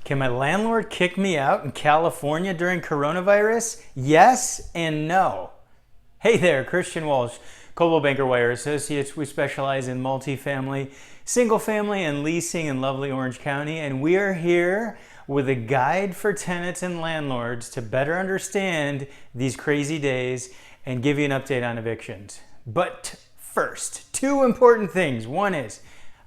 Can my landlord kick me out in California during coronavirus? Yes and no. Hey there, Christian Walsh, Coldwell Banker Wire Associates. We specialize in multifamily, single family, and leasing in lovely Orange County. And we are here with a guide for tenants and landlords to better understand these crazy days and give you an update on evictions. But first, two important things. One is,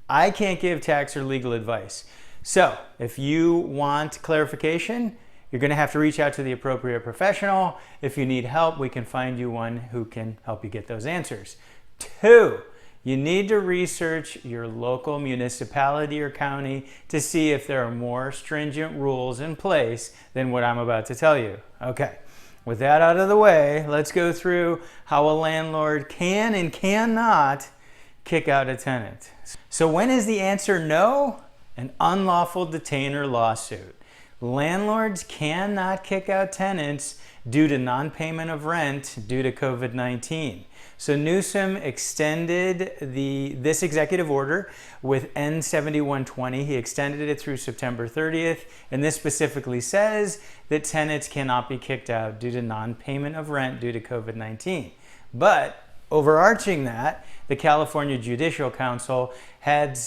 I can't give tax or legal advice. So if you want clarification, you're going to have to reach out to the appropriate professional. If you need help, we can find you one who can help you get those answers. Two, you need to research your local municipality or county to see if there are more stringent rules in place than what I'm about to tell you. Okay, with that out of the way, let's go through how a landlord can and cannot kick out a tenant. So when is the answer no? An unlawful detainer lawsuit. Landlords cannot kick out tenants due to non-payment of rent due to COVID-19. So Newsom extended this executive order with N7120. He extended it through September 30th, and this specifically says that tenants cannot be kicked out due to non-payment of rent due to COVID-19. But overarching that, the California Judicial Council had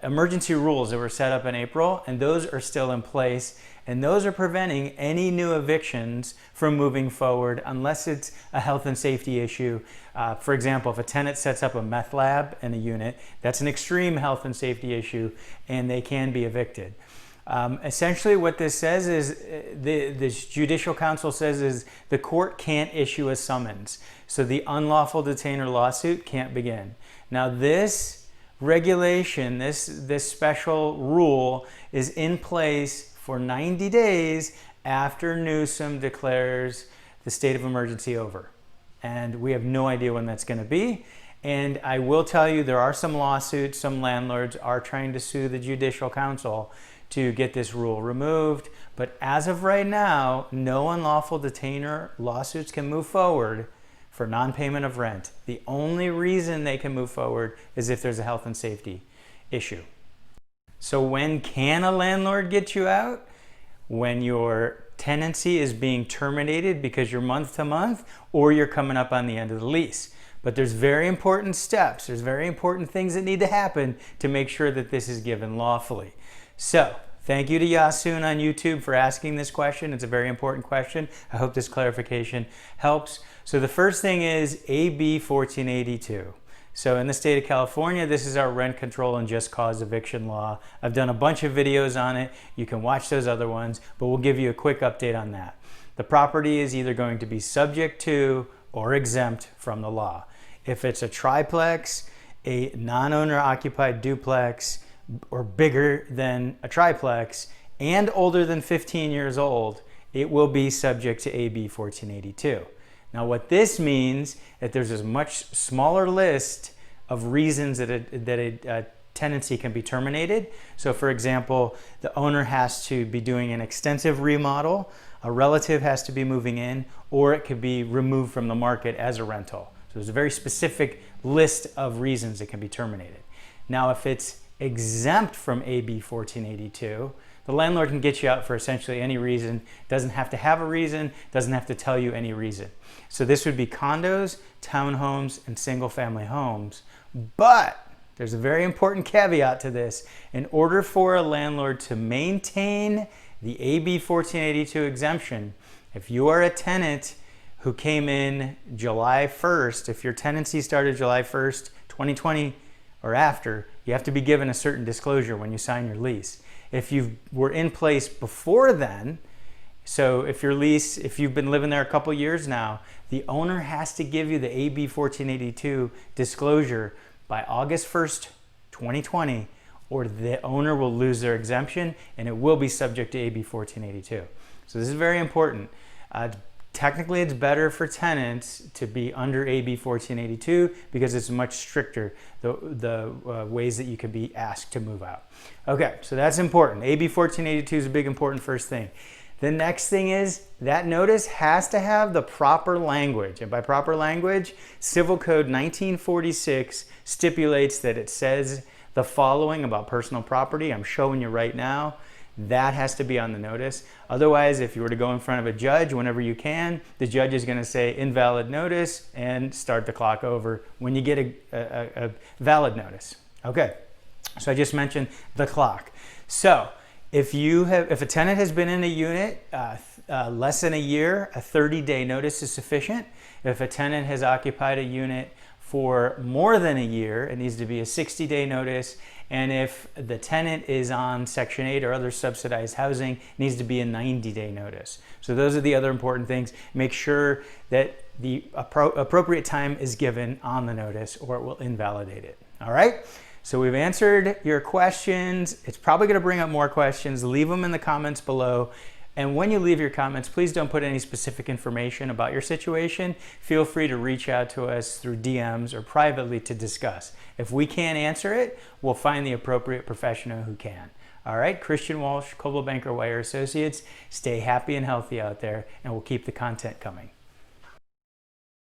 emergency rules that were set up in April, and those are still in place, and those are preventing any new evictions from moving forward unless it's a health and safety issue. For example, if a tenant sets up a meth lab in a unit, that's an extreme health and safety issue, and they can be evicted. Essentially what this says is, this Judicial Council says is the court can't issue a summons. So the unlawful detainer lawsuit can't begin. Now this regulation, this special rule is in place for 90 days after Newsom declares the state of emergency over. And we have no idea when that's going to be. And I will tell you, there are some lawsuits, some landlords are trying to sue the Judicial Council to get this rule removed. But as of right now, no unlawful detainer lawsuits can move forward for non-payment of rent. The only reason they can move forward is if there's a health and safety issue. So when can a landlord get you out? When your tenancy is being terminated because you're month to month, or you're coming up on the end of the lease. But there's very important steps. There's very important things that need to happen to make sure that this is given lawfully. So thank you to Yasun on YouTube for asking this question. It's a very important question. I hope this clarification helps. So the first thing is AB 1482. So in the state of California, this is our rent control and just cause eviction law. I've done a bunch of videos on it. You can watch those other ones, but we'll give you a quick update on that. The property is either going to be subject to or exempt from the law. If it's a triplex, a non-owner occupied duplex, or bigger than a triplex, and older than 15 years old, it will be subject to AB 1482. Now what this means, that there's a much smaller list of reasons that a tenancy can be terminated. So for example, the owner has to be doing an extensive remodel, a relative has to be moving in, or it could be removed from the market as a rental. So there's a very specific list of reasons it can be terminated. Now if it's exempt from AB 1482, the landlord can get you out for essentially any reason. Doesn't have to have a reason, doesn't have to tell you any reason. So this would be condos, townhomes, and single family homes. But there's a very important caveat to this. In order for a landlord to maintain the AB 1482 exemption, if you are a tenant who came in July 1st, if your tenancy started July 1st, 2020 or after, you have to be given a certain disclosure when you sign your lease. If you were in place before then, so if you've been living there a couple years now, the owner has to give you the AB 1482 disclosure by August 1st, 2020, or the owner will lose their exemption and it will be subject to AB 1482. So this is very important. Technically, it's better for tenants to be under AB 1482 because it's much stricter, the ways that you can be asked to move out. Okay, so that's important. AB 1482 is a big important first thing. The next thing is that notice has to have the proper language. And by proper language, Civil Code 1946 stipulates that it says the following about personal property. I'm showing you right now. That has to be on the notice. Otherwise, if you were to go in front of a judge whenever you can, the judge is going to say invalid notice and start the clock over when you get a valid notice. Okay, so I just mentioned the clock. So if a tenant has been in a unit less than a year, a 30-day notice is sufficient. If a tenant has occupied a unit for more than a year, it needs to be a 60-day notice. And if the tenant is on Section 8 or other subsidized housing, it needs to be a 90-day notice. So those are the other important things. Make sure that the appropriate time is given on the notice or it will invalidate it. All right? So we've answered your questions. It's probably going to bring up more questions. Leave them in the comments below. And when you leave your comments, please don't put any specific information about your situation. Feel free to reach out to us through DMs or privately to discuss. If we can't answer it, we'll find the appropriate professional who can. All right, Christian Walsh, Coldwell Banker Wire Associates. Stay happy and healthy out there, and we'll keep the content coming.